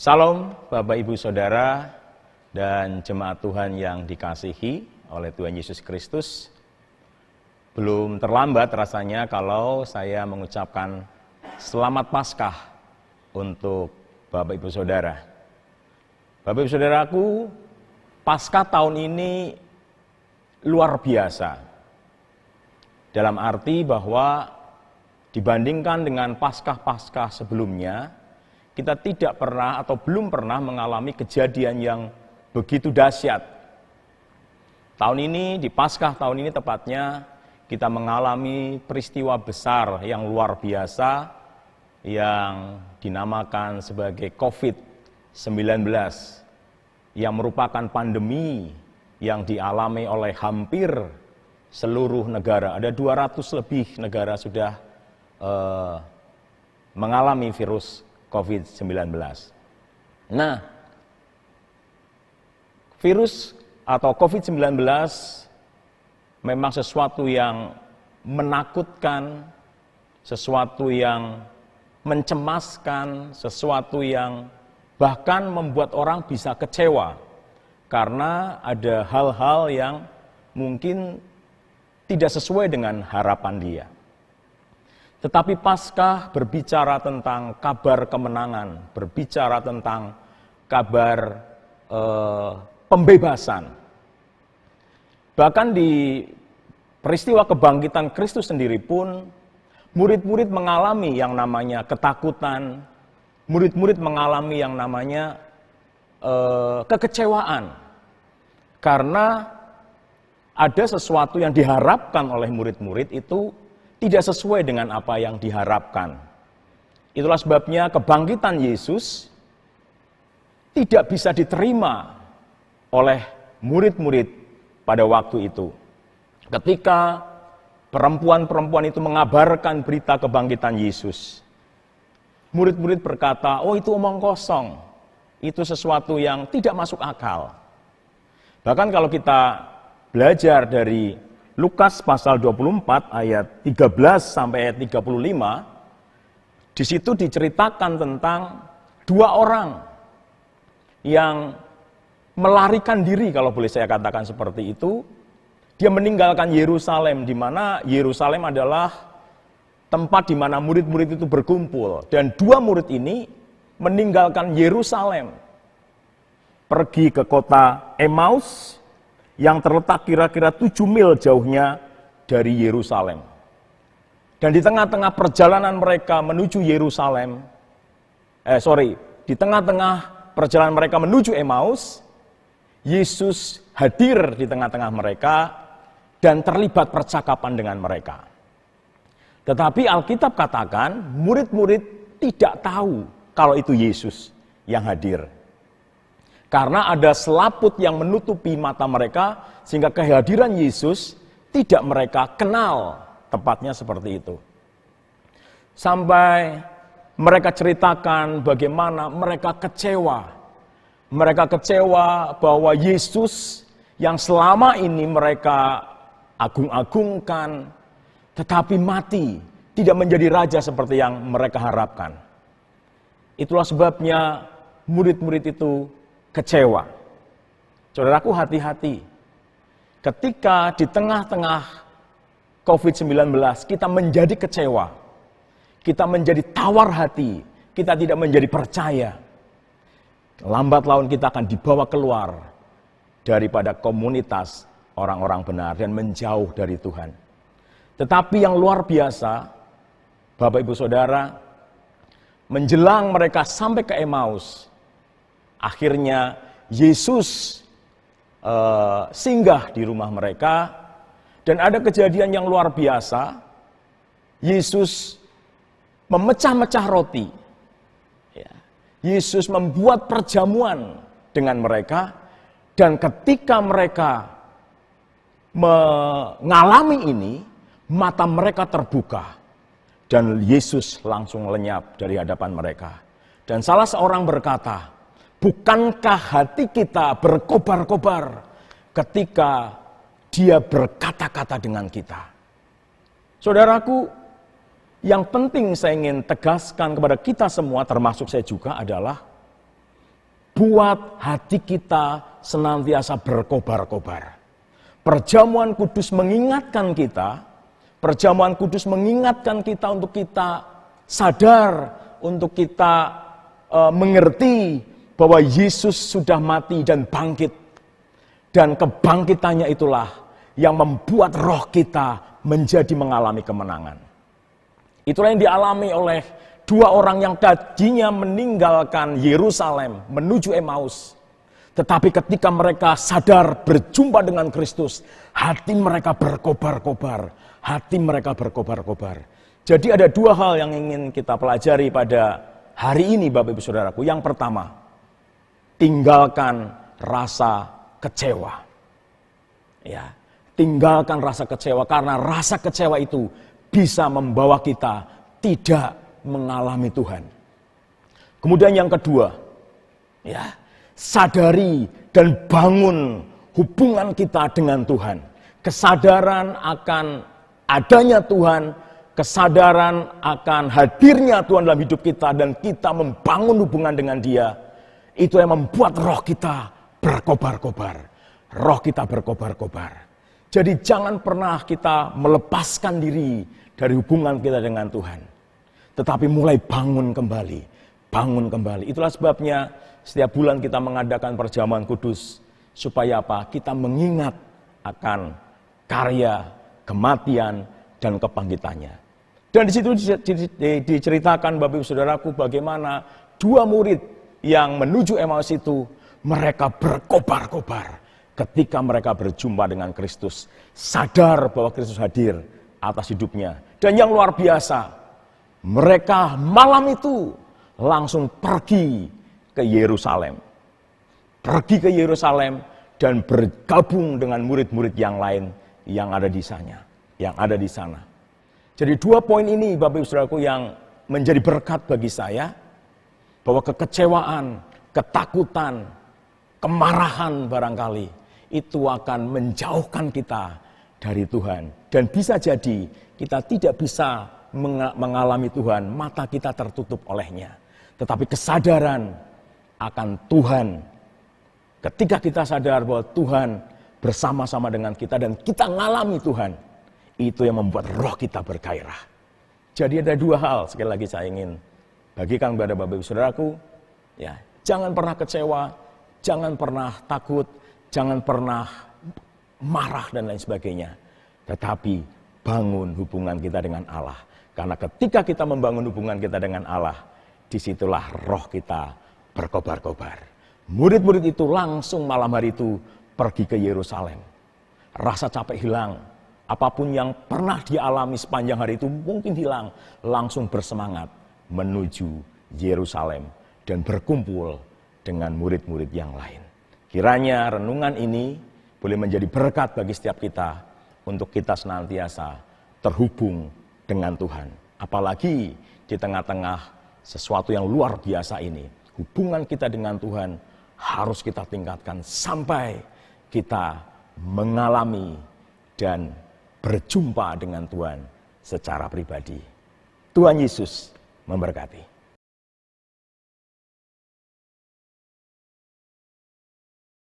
Salam Bapak Ibu Saudara dan jemaat Tuhan yang dikasihi oleh Tuhan Yesus Kristus. Belum terlambat rasanya kalau saya mengucapkan Selamat Paskah untuk Bapak Ibu Saudara. Bapak Ibu Saudaraku, Paskah tahun ini luar biasa. Dalam arti bahwa dibandingkan dengan Paskah-Paskah sebelumnya, kita tidak pernah atau belum pernah mengalami kejadian yang begitu dahsyat. Tahun ini, di Paskah tahun ini tepatnya, kita mengalami peristiwa besar yang luar biasa yang dinamakan sebagai COVID-19, yang merupakan pandemi yang dialami oleh hampir seluruh negara. Ada 200 lebih negara sudah mengalami virus COVID-19. Nah, virus atau COVID-19 memang sesuatu yang menakutkan, sesuatu yang mencemaskan, sesuatu yang bahkan membuat orang bisa kecewa karena ada hal-hal yang mungkin tidak sesuai dengan harapan dia. Tetapi Paskah berbicara tentang kabar kemenangan, berbicara tentang kabar pembebasan. Bahkan di peristiwa kebangkitan Kristus sendiri pun, murid-murid mengalami yang namanya ketakutan, murid-murid mengalami yang namanya kekecewaan. Karena ada sesuatu yang diharapkan oleh murid-murid itu tidak sesuai dengan apa yang diharapkan. Itulah sebabnya kebangkitan Yesus tidak bisa diterima oleh murid-murid pada waktu itu. Ketika perempuan-perempuan itu mengabarkan berita kebangkitan Yesus, murid-murid berkata, "Oh, itu omong kosong. Itu sesuatu yang tidak masuk akal." Bahkan kalau kita belajar dari Lukas pasal 24 ayat 13 sampai ayat 35, di situ diceritakan tentang dua orang yang melarikan diri, kalau boleh saya katakan seperti itu. Dia meninggalkan Yerusalem, di mana Yerusalem adalah tempat di mana murid-murid itu berkumpul. Dan dua murid ini meninggalkan Yerusalem, pergi ke kota Emmaus, yang terletak kira-kira 7 mil jauhnya dari Yerusalem. Dan di tengah-tengah perjalanan mereka menuju Yerusalem, di tengah-tengah perjalanan mereka menuju Emmaus, Yesus hadir di tengah-tengah mereka dan terlibat percakapan dengan mereka. Tetapi Alkitab katakan, murid-murid tidak tahu kalau itu Yesus yang hadir. Karena ada selaput yang menutupi mata mereka, sehingga kehadiran Yesus tidak mereka kenal, tepatnya seperti itu. Sampai mereka ceritakan bagaimana mereka kecewa. Mereka kecewa bahwa Yesus yang selama ini mereka agung-agungkan, tetapi mati, tidak menjadi raja seperti yang mereka harapkan. Itulah sebabnya murid-murid itu kecewa. Saudaraku, hati-hati. Ketika di tengah-tengah COVID-19 kita menjadi kecewa, kita menjadi tawar hati, kita tidak menjadi percaya, lambat laun kita akan dibawa keluar daripada komunitas orang-orang benar dan menjauh dari Tuhan. Tetapi yang luar biasa, Bapak Ibu Saudara, menjelang mereka sampai ke Emmaus, akhirnya Yesus singgah di rumah mereka dan ada kejadian yang luar biasa. Yesus memecah-mecah roti. Yesus membuat perjamuan dengan mereka, dan ketika mereka mengalami ini, mata mereka terbuka dan Yesus langsung lenyap dari hadapan mereka. Dan salah seorang berkata, "Bukankah hati kita berkobar-kobar ketika dia berkata-kata dengan kita?" Saudaraku, yang penting saya ingin tegaskan kepada kita semua, termasuk saya juga, adalah membuat hati kita senantiasa berkobar-kobar. Perjamuan kudus mengingatkan kita, untuk kita sadar, untuk kita mengerti bahwa Yesus sudah mati dan bangkit. Dan kebangkitannya itulah yang membuat roh kita menjadi mengalami kemenangan. Itulah yang dialami oleh dua orang yang tadinya meninggalkan Yerusalem menuju Emmaus. Tetapi ketika mereka sadar berjumpa dengan Kristus, hati mereka berkobar-kobar. Jadi ada dua hal yang ingin kita pelajari pada hari ini Bapak Ibu Saudaraku. Yang pertama, tinggalkan rasa kecewa. Ya, tinggalkan rasa kecewa, karena rasa kecewa itu bisa membawa kita tidak mengalami Tuhan. Kemudian yang kedua, ya, sadari dan bangun hubungan kita dengan Tuhan. Kesadaran akan adanya Tuhan, kesadaran akan hadirnya Tuhan dalam hidup kita, dan kita membangun hubungan dengan Dia, itu yang membuat roh kita berkobar-kobar. Jadi jangan pernah kita melepaskan diri dari hubungan kita dengan Tuhan. Tetapi mulai bangun kembali. Itulah sebabnya setiap bulan kita mengadakan perjamuan kudus. Supaya apa? Kita mengingat akan karya, kematian, dan kebangkitannya. Dan di situ diceritakan Bapak Ibu Saudaraku bagaimana dua murid yang menuju Emmaus itu, mereka berkobar-kobar ketika mereka berjumpa dengan Kristus. Sadar bahwa Kristus hadir atas hidupnya. Dan yang luar biasa, mereka malam itu langsung pergi ke Yerusalem. Dan bergabung dengan murid-murid yang lain yang ada di sana. Jadi dua poin ini Bapak Ibu Saudaraku yang menjadi berkat bagi saya, bahwa kekecewaan, ketakutan, kemarahan barangkali itu akan menjauhkan kita dari Tuhan. Dan bisa jadi kita tidak bisa mengalami Tuhan, mata kita tertutup olehnya. Tetapi kesadaran akan Tuhan, ketika kita sadar bahwa Tuhan bersama-sama dengan kita dan kita mengalami Tuhan, itu yang membuat roh kita bergairah. Jadi ada dua hal, sekali lagi saya ingin bagikan kepada Bapak Ibu Saudaraku, ya, jangan pernah kecewa, jangan pernah takut, jangan pernah marah dan lain sebagainya. Tetapi bangun hubungan kita dengan Allah. Karena ketika kita membangun hubungan kita dengan Allah, disitulah roh kita berkobar-kobar. Murid-murid itu langsung malam hari itu pergi ke Yerusalem. Rasa capek hilang. Apapun yang pernah dialami sepanjang hari itu mungkin hilang. Langsung bersemangat menuju Yerusalem dan berkumpul dengan murid-murid yang lain. Kiranya renungan ini boleh menjadi berkat bagi setiap kita untuk kita senantiasa terhubung dengan Tuhan. Apalagi di tengah-tengah sesuatu yang luar biasa ini, hubungan kita dengan Tuhan harus kita tingkatkan sampai kita mengalami dan berjumpa dengan Tuhan secara pribadi. Tuhan Yesus memberkati.